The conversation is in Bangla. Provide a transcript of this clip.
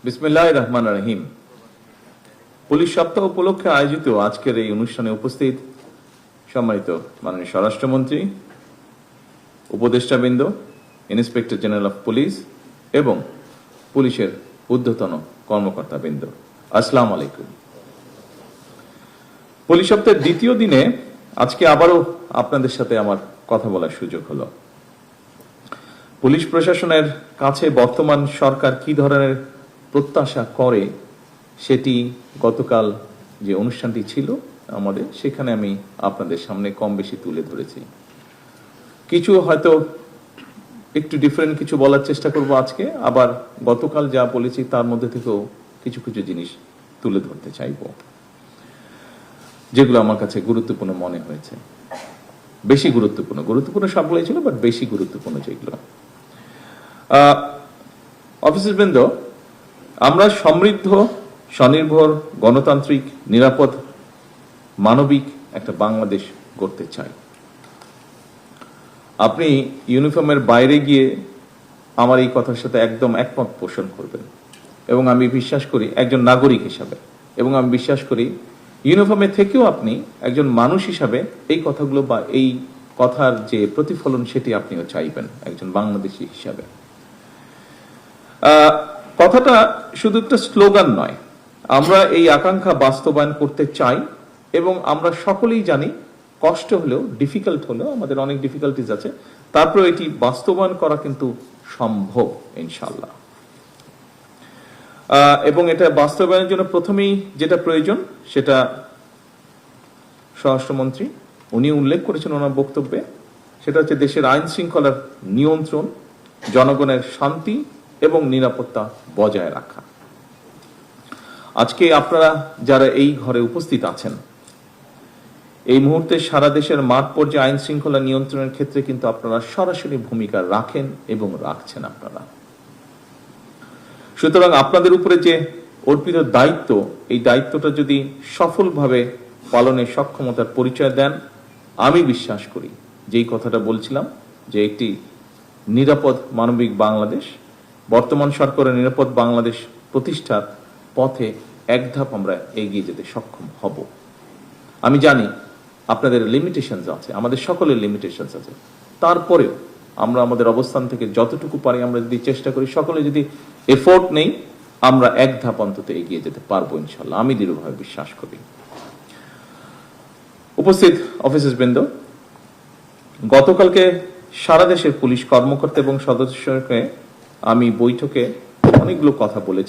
বিসমিল্লাহির রহমানির রহিম। পুলিশ সপ্তাহ উপলক্ষে আয়োজিত আজকের এই অনুষ্ঠানে উপস্থিত সম্মানিত মাননীয় স্বরাষ্ট্রমন্ত্রী, উপদেষ্টাবৃন্দ, ইন্সপেক্টর জেনারেল অফ পুলিশ এবং পুলিশের ঊর্ধ্বতন কর্মকর্তাবৃন্দ, আসসালামু আলাইকুম। পুলিশ সপ্তাহের দ্বিতীয় দিনে আজকে আবারও আপনাদের সাথে আমার কথা বলার সুযোগ হলো। পুলিশ প্রশাসনের কাছে বর্তমান সরকার কি ধরনের প্রত্যাশা করে সেটি গতকাল যে অনুষ্ঠানটি ছিল আমাদের, সেখানে আমি আপনাদের সামনে কম বেশি তুলে ধরেছি। কিছু হয়তো একটু ডিফারেন্ট কিছু বলার চেষ্টা করব আজকে, আবার গতকাল যা বলেছি তার মধ্যে থেকেও কিছু কিছু জিনিস তুলে ধরতে চাইব যেগুলো আমার কাছে গুরুত্বপূর্ণ মনে হয়েছে। বেশি গুরুত্বপূর্ণ সবগুলোই ছিল, বাট বেশি গুরুত্বপূর্ণ যেগুলো। অফিসারবৃন্দ, আমরা সমৃদ্ধ, স্বনির্ভর, গণতান্ত্রিক, নিরাপদ, মানবিক একটা বাংলাদেশ গড়তে চাই। আপনি ইউনিফর্মের বাইরে গিয়ে আমার এই কথার সাথে একদম একমত পোষণ করবেন, এবং আমি বিশ্বাস করি একজন নাগরিক হিসাবে, এবং আমি বিশ্বাস করি ইউনিফর্মে থেকেও আপনি একজন মানুষ হিসাবে এই কথাগুলো বা এই কথার যে প্রতিফলন সেটি আপনিও চাইবেন একজন বাংলাদেশী হিসাবে। কথাটা শুধু একটা স্লোগান নয়, আমরা এই আকাঙ্ক্ষা বাস্তবায়ন করতে চাই, এবং আমরা সকলেই জানি কষ্ট হলেও, ডিফিকাল্ট হলেও, আমাদের অনেক ডিফিকাল্টিজ আছে, তারপর এটি বাস্তবায়ন করা কিন্তু সম্ভব ইনশাআল্লাহ। এবং এটা বাস্তবায়নের জন্য প্রথমেই যেটা প্রয়োজন সেটা স্বরাষ্ট্রমন্ত্রী উনি উল্লেখ করেছেন ওনার বক্তব্যে, সেটা হচ্ছে দেশের আইন শৃঙ্খলার নিয়ন্ত্রণ, জনগণের শান্তি এবং নিরাপত্তা বজায় রাখা। আজকে আপনারা যারা এই ঘরে উপস্থিত আছেন, এই মুহূর্তে সারা দেশের মাঠ পর্যায়ে আইন শৃঙ্খলা নিয়ন্ত্রণের ক্ষেত্রে কিন্তু আপনারা সরাসরি ভূমিকা রাখেন এবং রাখছেন আপনারা। সুতরাং আপনাদের উপরে যে অর্পিত দায়িত্ব, এই দায়িত্বটা যদি সফলভাবে পালনের সক্ষমতার পরিচয় দেন, আমি বিশ্বাস করি যেই কথাটা বলছিলাম যে একটি নিরাপদ মানবিক বাংলাদেশ, বর্তমান সরকারের নিরাপদ বাংলাদেশ প্রতিষ্ঠার পথে এক ধাপ আমরা এগিয়ে যেতে সক্ষম হব। আমি জানি আপনাদের লিমিটেশনস আছে, আমাদের সকলের লিমিটেশনস আছে, তারপরেও আমরা আমাদের অবস্থান থেকে যতটুকু পারি আমরা যদি চেষ্টা করি, সকলে যদি এফোর্ট নেই, আমরা এক ধাপ অন্তত এগিয়ে যেতে পারবো ইনশাল্লাহ, আমি দৃঢ়ভাবে বিশ্বাস করি। উপস্থিত অফিসারবৃন্দ, গতকালকে সারা দেশের পুলিশ কর্মকর্তা এবং সদস্যকে আমি বৈঠকে অনেকগুলো কথা বলেছি।